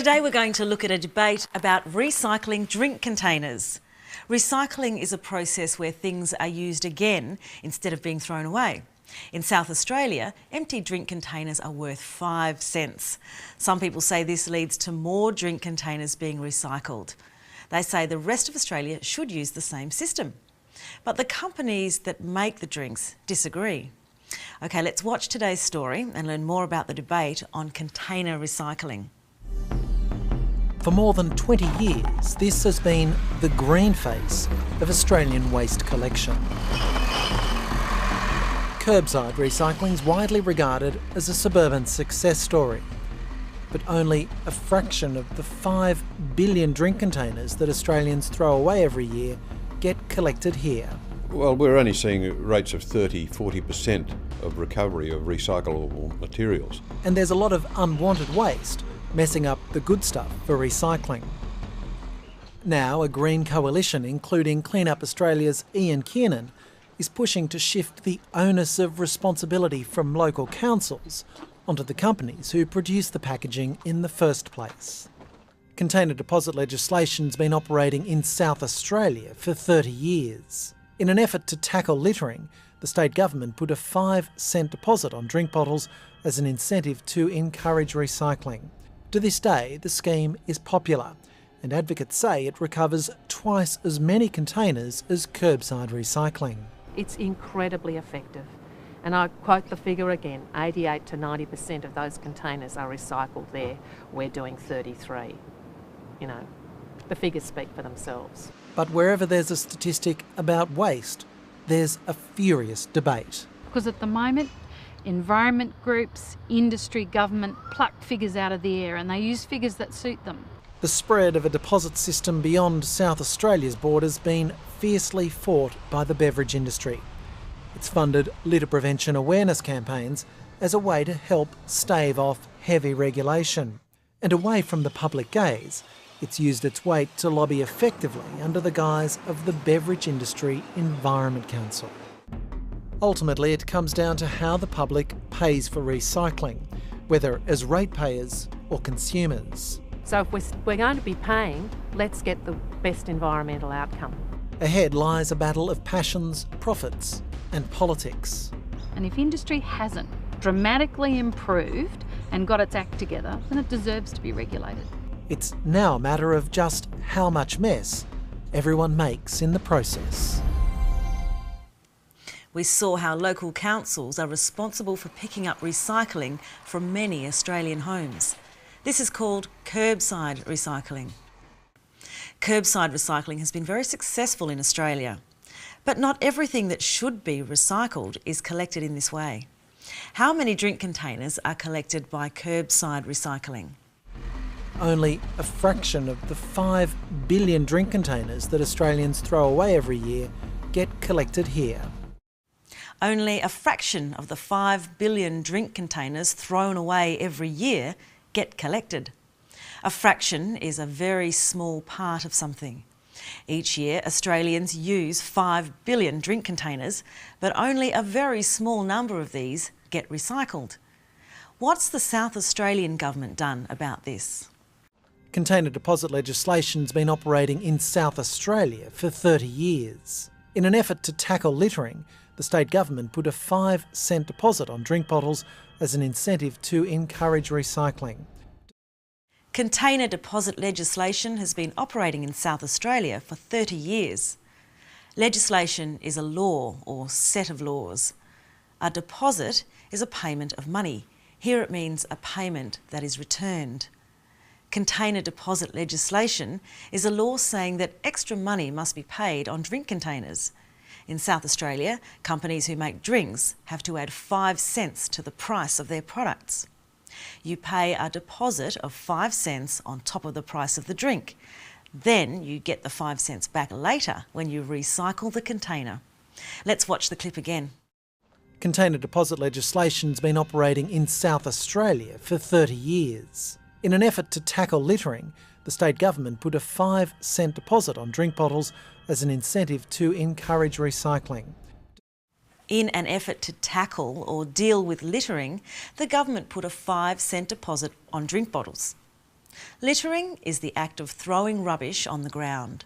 Today we're going to look at a debate about recycling drink containers. Recycling is a process where things are used again instead of being thrown away. In South Australia, empty drink containers are worth 5 cents. Some people say this leads to more drink containers being recycled. They say the rest of Australia should use the same system. But the companies that make the drinks disagree. OK, let's watch today's story and learn more about the debate on container recycling. For more than 20 years, this has been the green face of Australian waste collection. Kerbside recycling is widely regarded as a suburban success story, but only a fraction of the 5 billion drink containers that Australians throw away every year get collected here. Well, we're only seeing rates of 30–40% of recovery of recyclable materials. And there's a lot of unwanted waste, messing up the good stuff for recycling. Now, a green coalition, including Clean Up Australia's Ian Kiernan, is pushing to shift the onus of responsibility from local councils onto the companies who produce the packaging in the first place. Container deposit legislation's been operating in South Australia for 30 years. In an effort to tackle littering, the state government put a 5-cent deposit on drink bottles as an incentive to encourage recycling. To this day, the scheme is popular, and advocates say it recovers twice as many containers as curbside recycling. It's incredibly effective. And I quote the figure again, 88 to 90% of those containers are recycled there. We're doing 33. You know, the figures speak for themselves. But wherever there's a statistic about waste, there's a furious debate. Because at the moment, environment groups, industry, government pluck figures out of the air and they use figures that suit them. The spread of a deposit system beyond South Australia's borders has been fiercely fought by the beverage industry. It's funded litter prevention awareness campaigns as a way to help stave off heavy regulation. And away from the public gaze, it's used its weight to lobby effectively under the guise of the Beverage Industry Environment Council. Ultimately, it comes down to how the public pays for recycling, whether as ratepayers or consumers. So if we're going to be paying, let's get the best environmental outcome. Ahead lies a battle of passions, profits and politics. And if industry hasn't dramatically improved and got its act together, then it deserves to be regulated. It's now a matter of just how much mess everyone makes in the process. We saw how local councils are responsible for picking up recycling from many Australian homes. This is called Kerbside recycling. Kerbside recycling has been very successful in Australia, but not everything that should be recycled is collected in this way. How many drink containers are collected by Kerbside recycling? Only a fraction of the 5 billion drink containers that Australians throw away every year get collected here. Only a fraction of the 5 billion drink containers thrown away every year get collected. A fraction is a very small part of something. Each year, Australians use 5 billion drink containers, but only a very small number of these get recycled. What's the South Australian government done about this? Container deposit legislation's been operating in South Australia for 30 years. In an effort to tackle littering, the state government put a 5-cent deposit on drink bottles as an incentive to encourage recycling. Container deposit legislation has been operating in South Australia for 30 years. Legislation is a law or set of laws. A deposit is a payment of money. Here it means a payment that is returned. Container deposit legislation is a law saying that extra money must be paid on drink containers. In South Australia, companies who make drinks have to add 5 cents to the price of their products. You pay a deposit of 5 cents on top of the price of the drink. Then you get the 5 cents back later when you recycle the container. Let's watch the clip again. Container deposit legislation's been operating in South Australia for 30 years. In an effort to tackle littering, the state government put a 5-cent deposit on drink bottles as an incentive to encourage recycling. In an effort to tackle or deal with littering, the government put a 5-cent deposit on drink bottles. Littering is the act of throwing rubbish on the ground.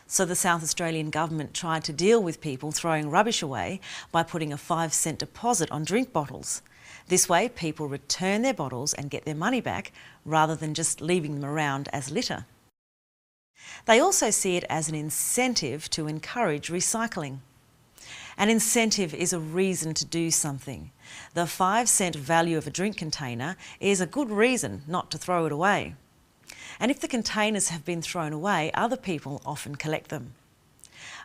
So the South Australian government tried to deal with people throwing rubbish away by putting a 5-cent deposit on drink bottles. This way people return their bottles and get their money back rather than just leaving them around as litter. They also see it as an incentive to encourage recycling. An incentive is a reason to do something. The 5-cent value of a drink container is a good reason not to throw it away. And if the containers have been thrown away, other people often collect them.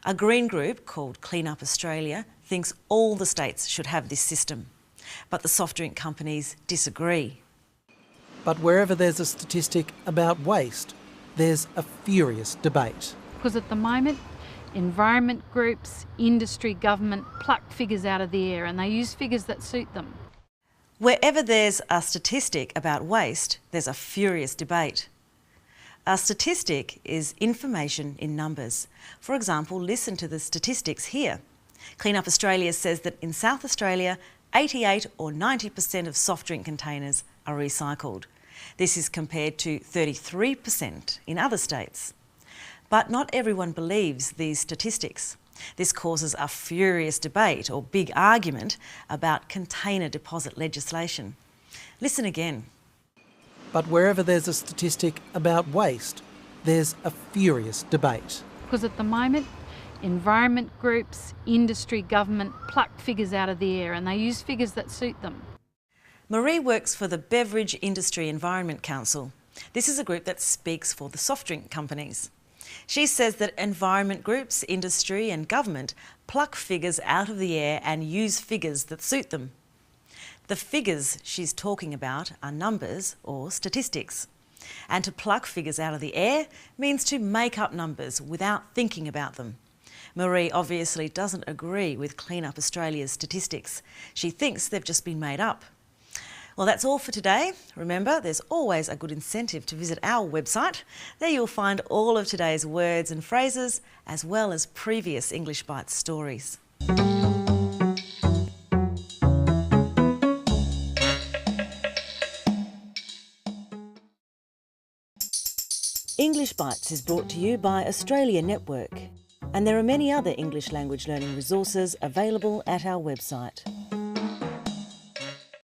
A green group called Clean Up Australia thinks all the states should have this system, but the soft drink companies disagree. But wherever there's a statistic about waste, there's a furious debate. Because at the moment, environment groups, industry, government pluck figures out of the air and they use figures that suit them. Wherever there's a statistic about waste, there's a furious debate. A statistic is information in numbers. For example, listen to the statistics here. Clean Up Australia says that in South Australia, 88 or 90% of soft drink containers are recycled. This is compared to 33% in other states. But not everyone believes these statistics. This causes a furious debate or big argument about container deposit legislation. Listen again. But wherever there's a statistic about waste, there's a furious debate. Because at the moment, environment groups, industry, government pluck figures out of the air and they use figures that suit them. Marie works for the Beverage Industry Environment Council. This is a group that speaks for the soft drink companies. She says that environment groups, industry and government pluck figures out of the air and use figures that suit them. The figures she's talking about are numbers or statistics. And to pluck figures out of the air means to make up numbers without thinking about them. Marie obviously doesn't agree with Clean Up Australia's statistics. She thinks they've just been made up. Well, that's all for today. Remember, there's always a good incentive to visit our website. There you'll find all of today's words and phrases, as well as previous English Bites stories. English Bites is brought to you by Australia Network, and there are many other English language learning resources available at our website.